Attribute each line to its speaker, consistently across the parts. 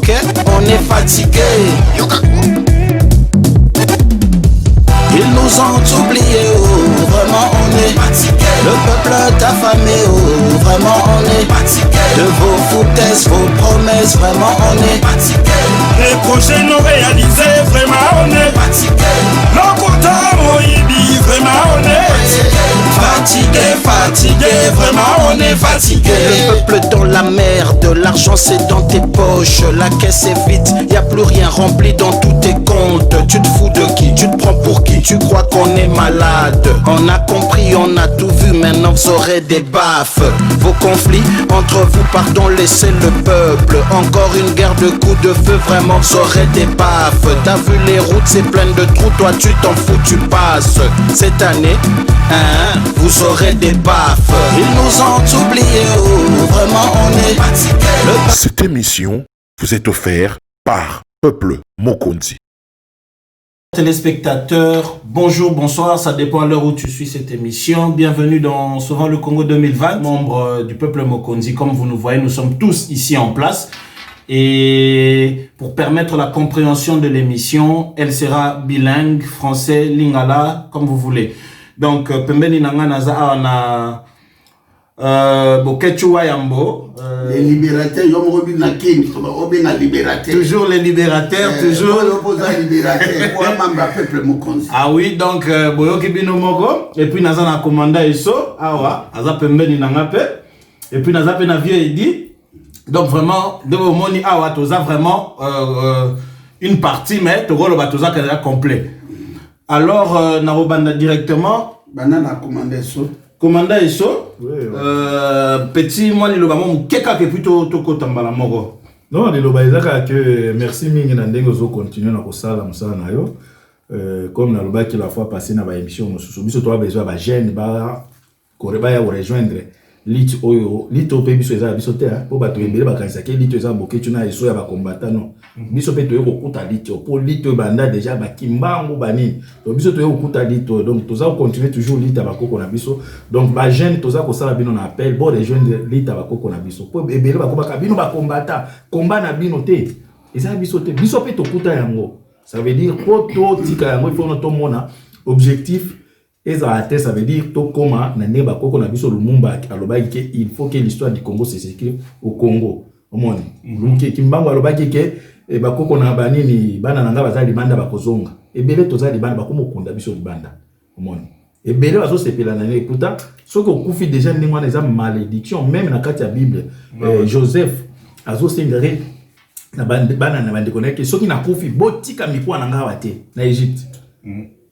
Speaker 1: ok, on est fatigué. Ils nous ont oubliés, oh, vraiment on est fatigué. Le peuple affamé, oh, vraiment on est fatigué. De vos foutaises, vos promesses, vraiment on est fatigué.
Speaker 2: Les projets non réalisés, vraiment on est fatigué. L'encontre Moïbi, vraiment on est fatigué, fatigué, vraiment on est fatigué.
Speaker 1: Le peuple dans la merde, l'argent c'est dans tes poches. La caisse est vide, y a plus rien rempli dans tous tes comptes. Tu te fous de qui? Tu te prends pour qui? Tu crois qu'on est malade? On a compris, on a tout vu, maintenant vous aurez des baffes. Vos conflits entre vous, pardon, laissez le peuple. Encore une guerre de coups de feu, vraiment vous aurez des baffes. T'as vu les routes, c'est plein de trous, toi tu t'en fous, tu passes. Cette année, hein, vous aurez des baffes. Ils nous ont oubliés, oh, vraiment on est fatigué.
Speaker 3: Cette émission vous est offerte par Peuple Mokonzi.
Speaker 4: Téléspectateurs, bonjour, bonsoir, ça dépend à l'heure où tu suis cette émission. Bienvenue dans Sauvons le Congo 2020, membre du Peuple Mokonzi. Comme vous nous voyez, nous sommes tous ici en place. Et pour permettre la compréhension de l'émission, elle sera bilingue, français, lingala, comme vous voulez. Donc, pembeni nanga naza na Bokechu Wayambo.
Speaker 5: Les libérateurs,
Speaker 4: toujours les libérateurs, toujours. Ah oui, donc Boyoki Bino Mogo. Et puis naza na commanda Eso, awa, aza pembeni nanga pe. Et puis naza pe na vieux Edi. Donc vraiment, de moni awa toza vraiment une partie, mais togolo batoza kadra complet. Alors narobanda directement.
Speaker 5: Banana commanda Eso.
Speaker 4: Commanda Eso. Petit moi le bamo mukeka ke plutôt toko tambala moko.
Speaker 6: Non, le lobaizaka que merci mingi na ndenge zo continuer na kosala musala na yo. Comme na lobaki la fois passée na ba émission mosusu biso to ba besoin ba jeune ba koreba ya rejoindre lit oyo lit ope biso eza biso te po bato ebele bakanisa ke lit eza boketu na eso ya ba combattant non biso pe to yoko kuta lit po lit banda déjà ba kimbango bani to biso to yoko kuta lit donc toza continuer toujours lit ba koko na biso donc ba jeune toza ko sala bino na appel bo rejoindre lit ba koko na biso po ebele ba komba bino ba combattant combat na bino te eza biso te biso pe to kuta yango ça veut dire po to tika yango il faut no to mona objectif. Et ça veut dire que comment na koko na biso Lumumba alobaki il faut que l'histoire du Congo s'écrive au Congo. Omoni. Kimbango alobaki ke bakoko na banini bana nanga bazali banda bakozonga. Ebele tozali banda bakomo kunda biso libanda. Omoni. Ebele bazo sepela na pourtant ce que okufi déjà ndengwa na malédiction même na kati ya Bible. Joseph azo sengare na bana na bande koneke soki na kufi botika mikwa nanga wate na Egypte.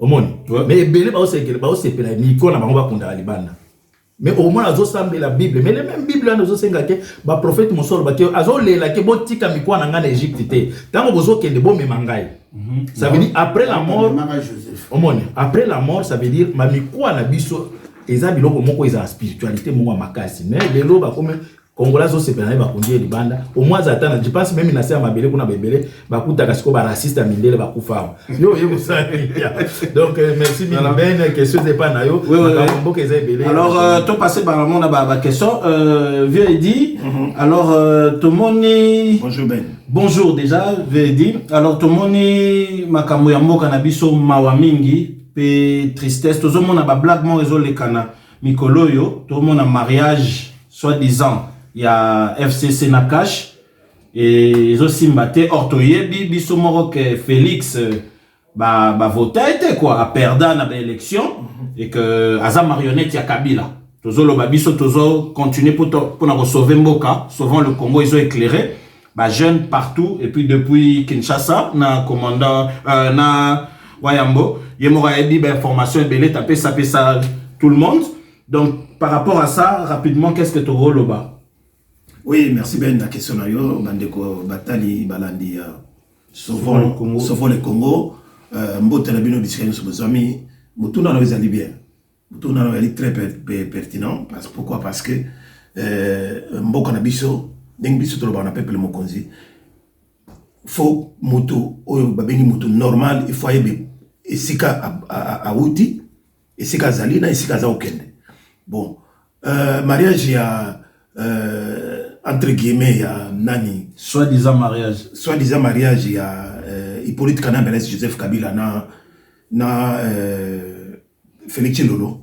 Speaker 6: Omoni mais ebele ba osepela miko na bango bakunda libanda mais au moins azo semble la Bible mais les mêmes Bible là azo senga ke ba prophète mosolo ba ke azo lela ke botika miko na ngana Égypte te tango bozo kende bo memangai ça veut dire après la mort omoni après la mort ça veut dire ma miko na biso eza biloko moko eza spiritualité moko makasi mais lelo ba comme Congolais aussi pénal va conduire libanda au moins attendre je pense même na ma belle kuna bebele ba kuta kasiko ba raciste à mindele ba kufa yo ça donc merci mille ben question c'est pas na yo
Speaker 4: alors to passer par le monde ba question vieux Edi alors tomoni
Speaker 2: bonjour Ben
Speaker 4: bonjour déjà vieux Edi alors tomoni makambo ya mboka na biso mawa mingi pe tristesse tozomona ba blague mo rezo lekana mikolo yo tomona mariage soi-disant il y a FCC Nakash et ils aussi mbaté ortoyebi biso moko que Félix ba voté était quoi a perdre na élection et que aza marionnette ya Kabila tozolo ba biso tozo continuer pour na sauver mboka sauvant le Congo ils ont éclairé ba jeunes partout et puis depuis Kinshasa na commandant na Wayambo yemora ebi ba information belé taper ça tout le monde donc par rapport à ça rapidement qu'est-ce que tu rôle bas.
Speaker 2: Oui, merci Ben la question na yo bandeko batali balandi sauvons le Congo mbote na bino bisikani so bezami mutuna na bezali bien mutuna na ali très pertinent pourquoi parce que mboka na biso ndeng biso to ba na peuple mokonzi faut moto oyo babengi moto normal il faut yebe esika a uti esika zali na esika za okende bon mariage ya entre guillemets, il y a Nani.
Speaker 4: Soi-disant mariage.
Speaker 2: Soi-disant mariage, il y a Hippolyte Kana, Joseph Kabila, Félix Lolo.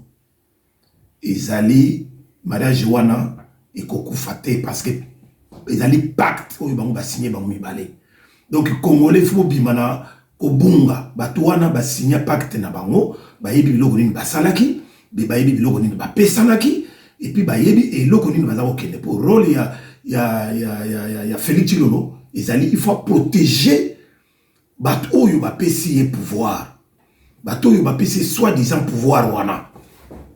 Speaker 2: Ils allaient, mariage wana, et Koku Fate, parce que ils allaient pacte, où ils vont signer, donc, Congolais, faut bimana, Kobunga, Batouana, ba signer pacte na bango, ba yebi biloko nini basalaki, ba yebi biloko nini ba pesanaki, et puis ba yebi et loko nini bazako kende. Pour rôle, il y a Félix Lolo, ils allaient, il faut protéger bateau yu ba pesi pouvoir. Bateau yu ba pesi soi-disant pouvoir wana.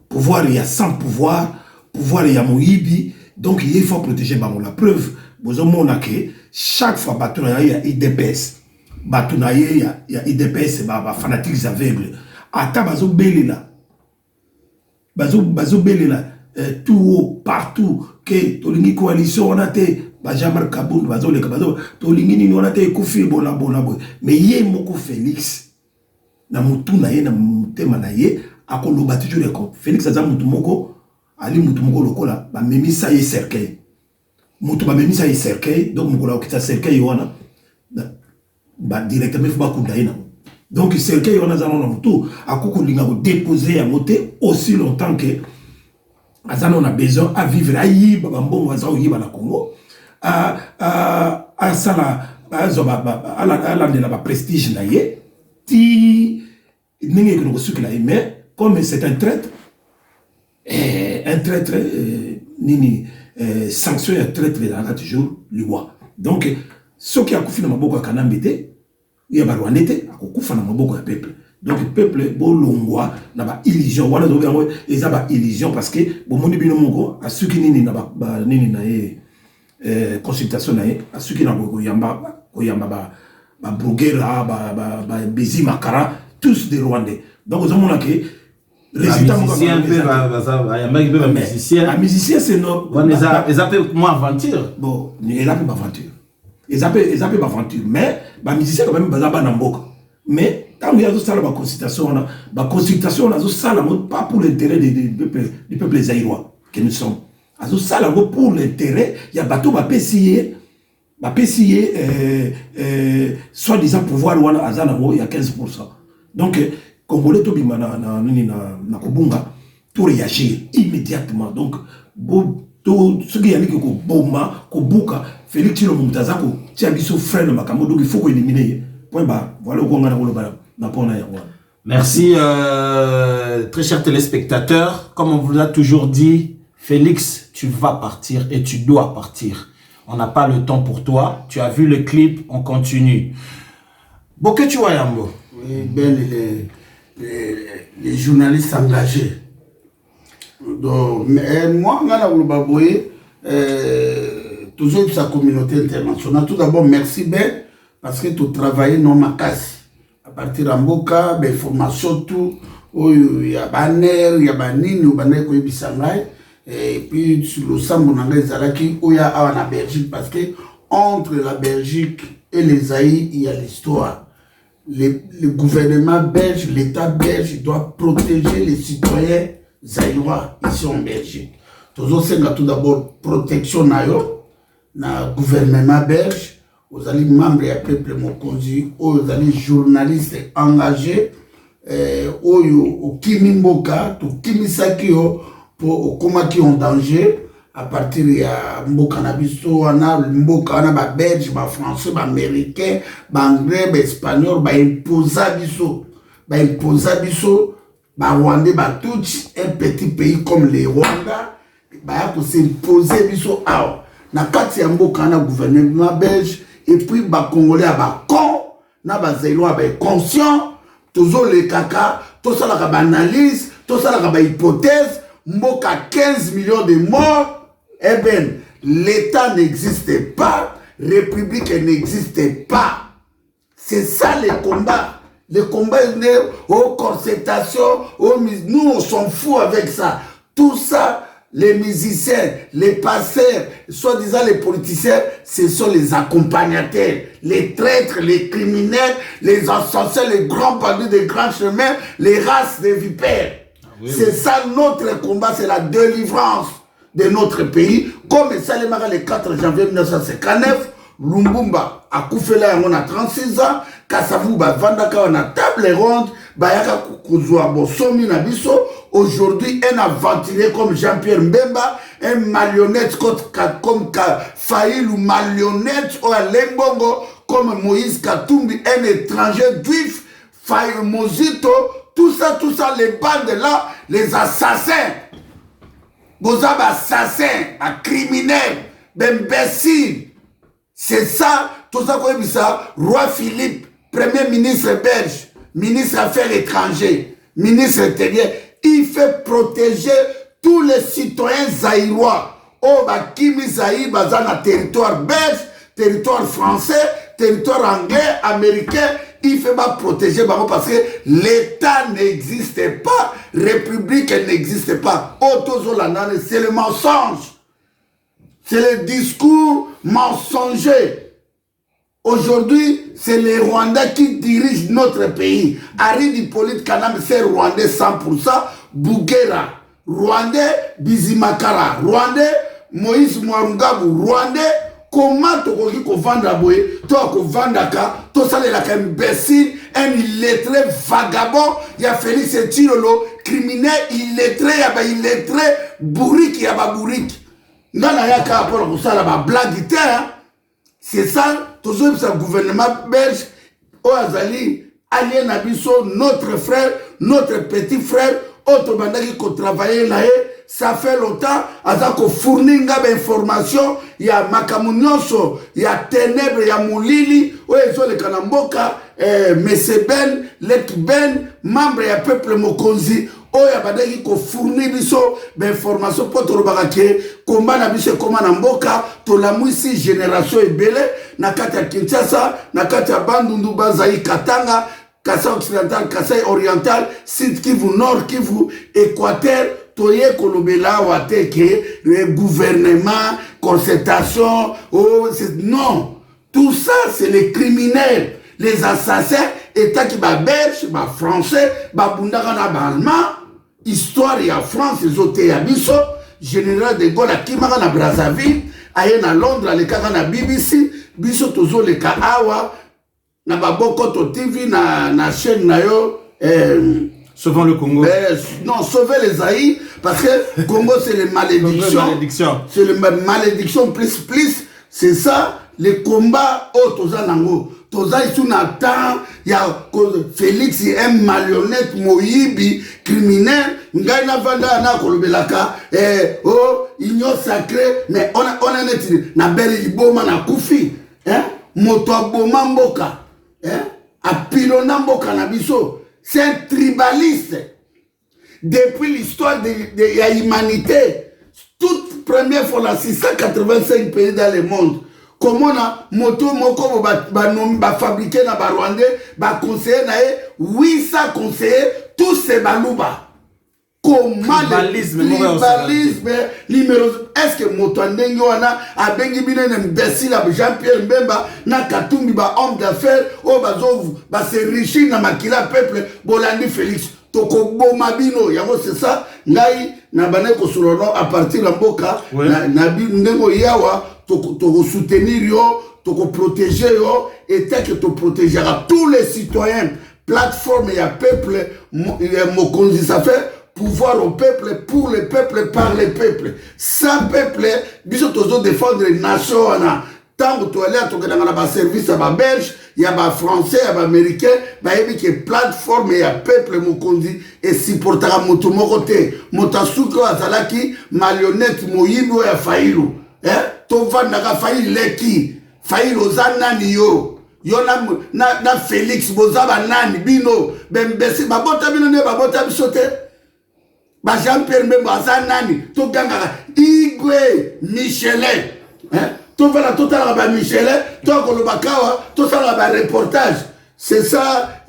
Speaker 2: Pouvoir, il y a sans pouvoir, pouvoir, il y a Moïbi, donc il faut protéger bango. La preuve, vous avez chaque fois bateau il y a IDPS. Bateau il y a IDPS, c'est fanatiques aveugles. Ata bazo belela. Bazo belela. Tout haut, partout, que tolingi coalition on a été, Bajamar Kaboun, bazo le bazo, tolingi ni on a été koufi bona. Mais yé moko Félix, na mutu na ye na mutema na ye, akolo bati toujours les comptes. Félix aza mutu moko, ali mutu moko lokola, ba memisa ye cercueil. Mutu ba memisa ye cercueil, donc moko la okita cercueil wana, ba directement faut ba kunda na. Donc cercueil wana za na mutu, akoko linga ko déposer à moté aussi longtemps que Azan on a besoin à vivre à Yiba, Bambon, Azan Yiba la Congo, à Sala, à la de la prestige naïe, ti n'est que ce qu'il a aimé, comme c'est un traître, nini, sanction un traître dans toujours le roi. Donc, ce qui a coupé dans ma boca canambité, il y a barouanete, a coupé dans ma boca peuple. Donc le peuple bolongwa na ba illusion wala do yango eza ba illusion parce que bo moni bino moko asuki nini na ba nini na consultation na a suki na ko yamba ba brugera ba bezi makara tous des Rwandais. Donc on a que résultat un musicien c'est non
Speaker 4: ils appellent moi aventure.
Speaker 2: Bon ils appellent aventure. Ils appellent aventure mais ba musicien quand même bazaba na mboka. Mais quand il y a la consultation, pas pour l'intérêt du peuple zaïrois que nous sommes. Pour l'intérêt, il y a bateau va payer soi-disant pouvoir il y a 15%. Donc, Congolais to bima na Kobunga, tout réagir immédiatement. Donc, ce qui y a dit que Boma, Kobuka, Félix Tilo Moutazako, Tiabiso frère Makambo, donc il faut éliminer. Voilà
Speaker 4: merci, très chers téléspectateurs. Comme on vous a toujours dit, Félix, tu vas partir et tu dois partir. On n'a pas le temps pour toi. Tu as vu le clip, on continue. Boke tu vois, Yambo?
Speaker 5: Oui, ben, les journalistes engagés. Donc, moi, toujours sa communauté internationale. Tout d'abord, merci Ben. Parce que tu travailles non ma casse. À partir d'Amboka, ben formation tout, il y a banner, il y a banine, il y a banner qui bisangai. Et puis sur le sambo nangai zalaki, il y a en Belgique parce que entre la Belgique et les Zaïre, il y a l'histoire. Le gouvernement belge, l'État belge, il doit protéger les citoyens zaïrois ici en Belgique. Tout d'abord protection na gouvernement belge. Vous allez membres et peuple mokonzi, vous allez journalistes engagés, au Kimimboka, au Kimisakio, pour comment qui ont danger, à partir de Mboka Nabiso, Mboka, on a Belge, Français, Américain, Anglais, Espagnol, Imposabiso, Rwandais, tout un petit pays comme le Rwanda, pour s'imposer biso à na kati ya mboka na gouvernement belge. Et puis, les Congolais sont les conscients, tous les caca, tous les analyses, tous les hypothèses, Mboka 15 millions de morts. Eh bien, l'État n'existe pas, République n'existe pas. C'est ça le combat. Le combat est né aux concertations, nous on s'en fout avec ça. Tout ça, les musiciens, les passeurs, soi-disant les politiciens, ce sont les accompagnateurs, les traîtres, les criminels, les assassins, les grands bandits des grands chemins, les races des vipères. Oui, c'est ça notre combat, c'est la délivrance de notre pays, comme Salemara le 4 janvier 1959, Lumbumba a Koufela on a 36 ans, Kassavou Vandaka on a table ronde, Bayaka Kouzoua Bosomi Nabiso, aujourd'hui un aventurier comme Jean-Pierre Mbemba, un marionnette comme Faïl ou marionnette ou Lembongo, comme Moïse Katumbi, un étranger juif, Faïl Mozito, tout ça, les bandes là, les assassins, Bozab assassins, criminels, imbéciles. C'est ça, tout ça qu'on dit ça, Roi Philippe, Premier ministre belge, ministre Affaires étrangères, ministre intérieur, il fait protéger tous les citoyens zaïrois. Oh, Kimi Zaï, Bazana, territoire belge, territoire français, territoire anglais, américain, il fait pas protéger parce que l'État n'existe pas, République n'existe pas. Oh, c'est le mensonge. C'est le discours mensonger. Aujourd'hui, c'est les Rwandais qui dirigent notre pays. Harry Hippolyte Kanam, c'est Rwandais 100%. Bougera, Rwandais Bizimakara, Rwandais Moïse Mwarungabu, Rwandais. Comment tu peux vendre à Boé, tu peux vendre à tout ça, il est imbécile, un illettré vagabond, il y a Félix Tirolo, criminel, illettré, il y a illettré, bourrique, il y a bourrique. C'est ça, toujours le gouvernement belge, Oazali, Alien Abisso, notre frère, notre petit frère, Otobandaki qui travaille là, ça fait longtemps, à qu'on fournit des informations, il y a Makamunyoso, il y a Ténèbres, il y a Moulili, il y a le Kanamboka, Messe Ben, Lek Ben, membre du peuple Mokonzi, il y a badaki ko fournir biso d'informations pour te rebarquer combat na biso comment na mboka to la muisi génération ebele na kati ya Kinshasa na kati ya Bandundu Bazai Katanga Kasai occidental Kasai oriental Sud Kivu Nord Kivu Équateur toye kolobela wateke le gouvernement concertation oh non tout ça c'est les criminels les assassins état qui ba belge ba français ba bundaka na ba allemand histoire ya France ezote ya biso général de Gaulle akimaka na Brazzaville aye na Londres alekaka na BBC biso tozoleka awa na babokoto TV na chaîne na yo
Speaker 4: sauvant le Congo
Speaker 5: non sauver les Zaïre parce que Congo c'est les malédictions c'est les malédictions plus c'est ça les combats toza nango toza ici n'attend il y a Félix un marionnette moyibi criminel ngai na vanda na kolobelaka union sacrée mais on est net na belle iboma na kufi moto aboma mboka apilona mboka na biso c'est un tribaliste depuis l'histoire de l'humanité toute première fois la 685 pays dans le monde. Comment na moto moko ba fabriquer na ba Rwandais ba conseiller na 800 conseillers tous ces baluba. Comment tribalisme numéro est-ce que moto ndenge wana abengi bino imbécile Jean-Pierre Mbemba na Katumbi ba homme d'affaires o bazovu ba se riche na makila peuple bolandi Félix toko boma bino yango c'est ça ngai na bane ko solono à partir la mboka na ndenge yawa toko soutenir yo toko protéger yo et tel que tu protégeras tous les citoyens plateforme et à peuple Mokonzi ça fait pouvoir au peuple pour le peuple par le peuple sans peuple biso tozo défendre les nations tant que tu allais à ton service à ba belge il y a ba français il y a ba américain ba yebi que plateforme et à peuple Mokonzi et supportera moto mokote motasuko azalaki marionnette moyibo ya failu to vandaka failu leki failu zanani yo na Félix bozaba nani bino bembesi babota bino ne babota bisote ba Jean-Pierre Mbemba azanani to ganga Igwe Michelin to vala totala ba Michelin to kolobakawa to sala ba reportage c'est ça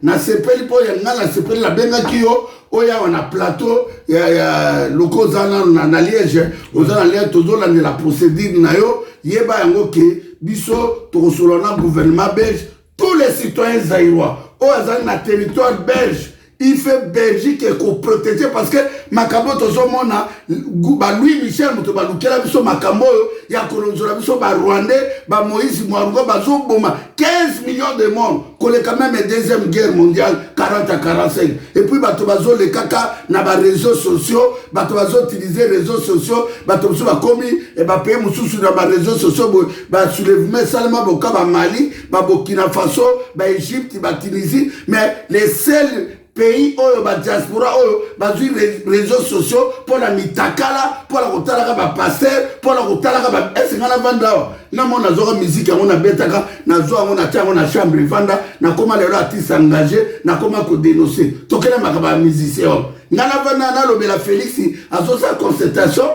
Speaker 5: na sepeli po yanga na sepeli la benga kiyo oya wana plateau ya loko zana na Liège ozana Liège tozola la procédure na yo yeba yango ke biso to solona gouvernement belge tous les citoyens zaïrois o azana na territoire belge il fait Belgique et qu'on protège parce que makambo tozomona ba Louis Michel moto ba lukela biso makambo ya kolonzola biso ba Rwandais ba Moïse Mwango bazoboma 15 millions de morts qu'on est quand même deuxième guerre mondiale 40 à 45 et puis bato bazo le kaka na ba réseaux sociaux bato bazo utiliser réseaux sociaux bato bazo ba komi et ba payer mususu na ba réseaux sociaux ba soulèvement seulement boka ba Mali ba Burkina Faso ba Égypte ba Tunisie mais les seuls pays oyo ba diaspora oyo bazui réseaux sociaux pour la mitakala pour la kotalaka ba pasteur pour la kotalaka ba esengana vanda na mona zoka musique on a betaka na zo on a tia on a chambre vanda na koma lelo artiste engagé na koma ko dénoncer tokela makaba musicien ngana vanda na lobela Félix azo sa concertation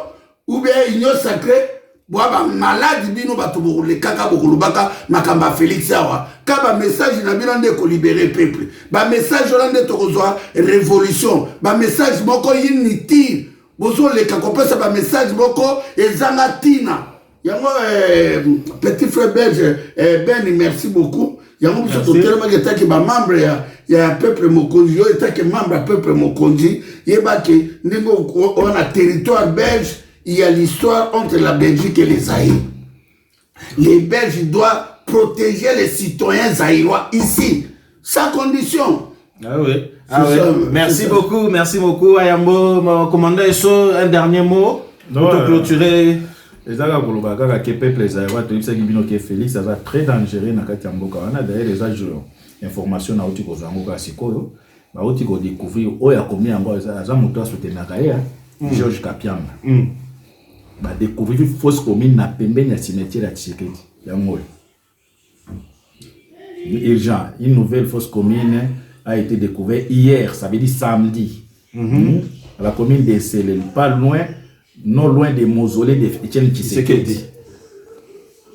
Speaker 5: ou bien union sacrée boaba malade bino bato le kaka bokulubaka makamba Félix awa ka ba message na bino ndeko libérer peuple ba message olande tokozwa révolution ba message moko unity bozo le kakopesa ba message moko ezanga tina yango petit frère belge Ben merci beaucoup yango biso tellement que ba membre ya peuple mokonzi yo etaki membre ya peuple mokonzi yebaki ndingo on a territoire belge. Il y a l'histoire entre la Belgique et les Zaïre. Les Belges doivent protéger les citoyens zaïrois ici, sans condition.
Speaker 4: Ah oui. Ah oui. Merci beaucoup Ayambo. Commandant Esso, un dernier mot pour te clôturer.
Speaker 6: Les Agagolobaka, qui peuple les Zaïrois, tu sais que Félix, ça va très dangereux dans Katiamboka. On a d'ailleurs les agents informations à Otiko Zangoka Sikoyo. Bah Otiko découvrir, oh, il y a combien encore, ça m'a soutenir Georges Kapianga. Bah découvrir une fausse commune na pembeni ya cimetière ya Tshisekedi ya Ngoyo. Urgent, une nouvelle fausse commune a été découverte hier, ça veut dire samedi. À la commune de Selel, pas loin, non loin des mausolées de Etienne Tshisekedi.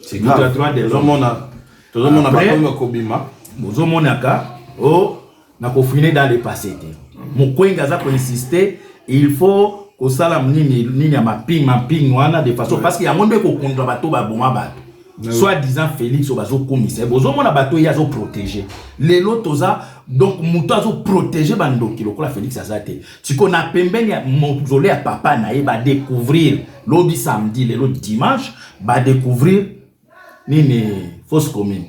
Speaker 4: C'est grave. Tout le monde a pas comme Kobima.
Speaker 6: Tout le monde a na kofine dans le passé. Mon coin gaza pour insister, il faut au salam nini ya mapping wana de façon parce qu'il y a monde ko kondra bato ba boma bato soit disant Félix obazo commissaire bozo mona bato ya zo protéger les lotoza donc muto azo protéger bandoki lokola Félix azate tiko na pembeni ya mozole ya papa na ye ba découvrir lodi samedi le dimanche ba découvrir nini fausse commune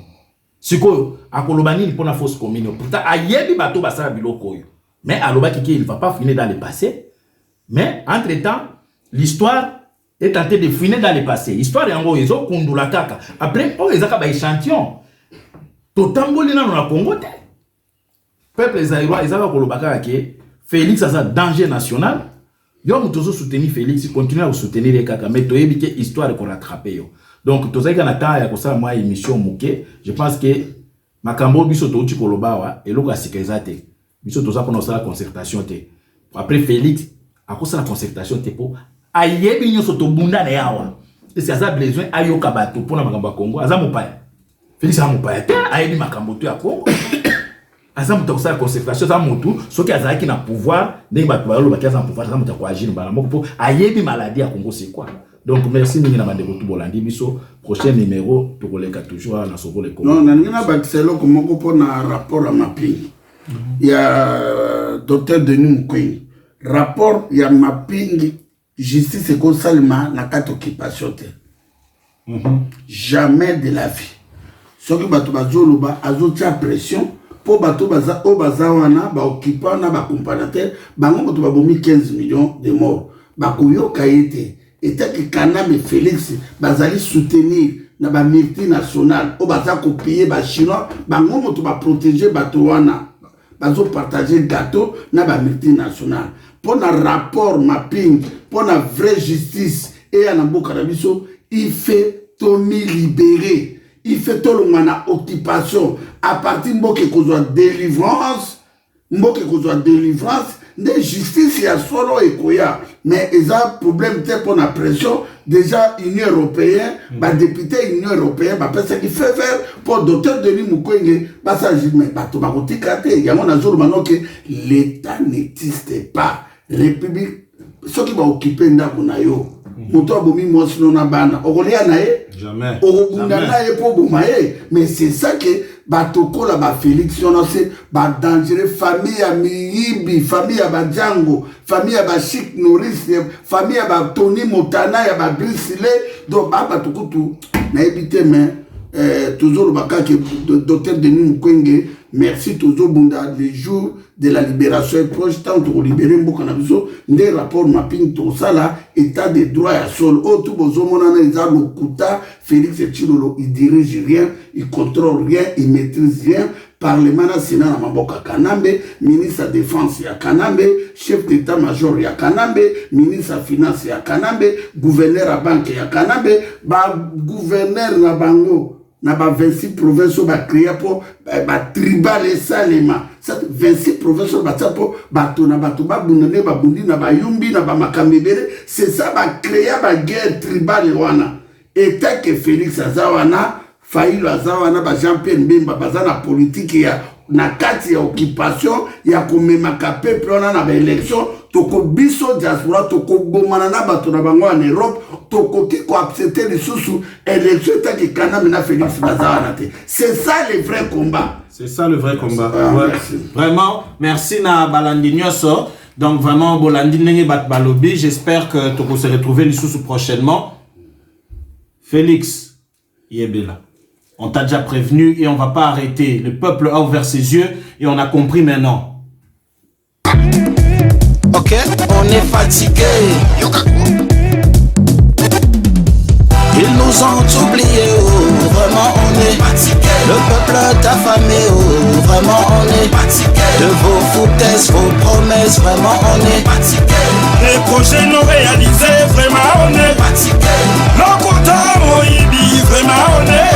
Speaker 6: siko akoloba nini pona fausse commune pourtant ayebi bato basala biloko yo mais aloba kiki il va pas finir dans le passé. Mais, entre-temps, l'histoire est tentée de finir dans le passé. L'histoire est en gros, ils ont kundula kaka. Après, oh, ils ont un échantillon. Totamboli dans le Congo. Peuple zaïrois, ils ont kolobaka que Félix a un danger national. Ils ont soutenir Félix, ils continuent à soutenir les kaka. Mais ils ont une histoire qu'on rattraper. Donc, tout ça, quand on a moi émission mouké, je pense que Makambo biso to kolobawa et l'autre a sécurisé. Biso to ça pour la concertation. Après Félix, à cause de la concertation, tu peux ayebi nyo soto bunda na yawa. Et si aza besoin ayoka bato pour na makambo Congo, aza mopaya. Félix a mopaya te ayebi makambo to ya Congo. Aza muta ko sa concertation za mutu, soki aza ki na pouvoir, ndenge bato ba lo ba kaza pouvoir, aza muta ko agir bala moko po ayebi maladie à Congo c'est quoi. Donc merci mingi na bandeko to bolandi biso prochain numéro to koleka toujours na sovo le Congo.
Speaker 5: Non, na ngina ba tselo ko moko po na rapport à mapping. Il y a docteur Denis Mukwege. Rapport ya mapping justice et salma na kati occupation te. Jamais de la vie. Ce que bato bazoloba azotia pression pour bato baza o bazawana ba occupant na ba comparateur bango bato babomi 15 millions de morts. Ba koyo kaete eta ki Kaname Félix bazali soutenir na ba multinational o baza copier ba chinois bango moto ba protéger bato wana. Bazo partager gâteau na ba multinational. Pour un rapport mapping, pour la vraie justice et à Namboka Nabiso, il fait Tommy libéré, il fait tout le monde occupation à partir de Mboke Kozwa délivrance, de justice il y a solo et koya, mais ils ont problème pour la pression déjà Union européenne, bah député Union européenne, bah parce qu'il fait faire pour docteur Denis Mukwege, bah ça dit mais bah tout va côté il y a mon azur maintenant que l'État n'existe pas. République, ceux qui vont occuper Ndakunayo, Moto Bomi Mosno Nabana, Ogolia Nae,
Speaker 4: jamais.
Speaker 5: Ogobunda Nae pour Bomae, mais c'est ça que batokola ba Félix yono se ba dangereux famille ya Miyibi, famille ya Badjango, famille ya ba Chic Norris, famille ya ba Tony Montana, ya ba Brisile, donc ba batokutu na ebité mais toujours le bakake docteur Denis Mukwege, merci toujours bunda les jours de la libération est proche tant pour libérer Mboka na biso des rapports mapping tout ça là état de droit à sol oh tout bozomona na isa lokuta Félix Tshilolo il dirige rien il contrôle rien il maîtrise rien Parlement national na Maboka Kanambe, ministre de la Défense ya Kanambe, chef d'état-major ya Kanambe, ministre de la Finance ya Kanambe, gouverneur à banque ya Kanambe, ba gouverneur na bango na ba 26 provinces ba créé pour ba tribal et salema. Ça 26 provinces ba tapo bato na bato ba bunane ba bundi na ba yumbi na ba makambebere, c'est ça ba créé ba guerre tribale wana. Et tant que Félix Azawana Faïlo Azawana ba Jean-Pierre Mbemba bazana politique ya na kati ya occupation ya komemaka peuple wana na ba élection toko biso diaspora toko bomana na bato na bango en Europe toko ki ko accepter les sous élection taki kana na Félix Azawana te. C'est ça le vrai combat.
Speaker 4: C'est ça le vrai combat.
Speaker 5: Ouais.
Speaker 4: Vraiment, merci na balandi nyoso. Donc vraiment bolandi ndenge bat balobi, j'espère que toko se retrouver les sous prochainement. Félix Yebela. On t'a déjà prévenu et on va pas arrêter. Le peuple a ouvert ses yeux et on a compris maintenant.
Speaker 1: Ok, on est fatigué. Ils nous ont oubliés, oh, vraiment on est fatigué. Le peuple t'a affamé, oh, vraiment on est fatigué. De vos foutaises, vos promesses, vraiment on est fatigué.
Speaker 7: Les projets non réalisés, vraiment on est fatigué. L'Okota Moïbi, vraiment on est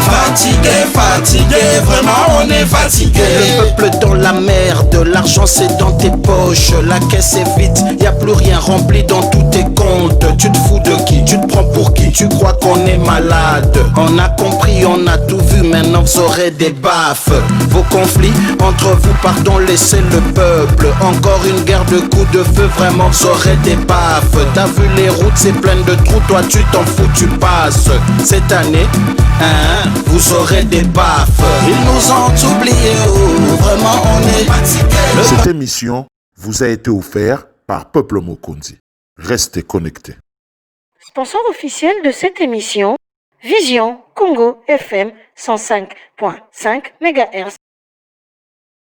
Speaker 7: fatigué, fatigué, vraiment on est fatigué.
Speaker 1: Le peuple dans la merde, l'argent c'est dans tes poches. La caisse est vide, y a plus rien rempli dans tous tes comptes. Tu te fous de qui? Tu te prends pour qui? Tu crois qu'on est malade? On a compris, on a tout vu, maintenant vous aurez des baffes. Vos conflits entre vous, pardon, laissez le peuple. Encore une guerre de coups de feu, vraiment vous aurez des baffes. T'as vu les routes, c'est plein de trous, toi tu t'en fous, tu passes. Cette année, hein, vous aurez des baffes. Ils nous ont oubliés, oh, vraiment on est fatigué.
Speaker 3: Cette émission vous a été offerte par Peuple Mokonzi. Restez connectés.
Speaker 8: Sponsor officiel de cette émission, Vision Congo FM 105.5 MHz.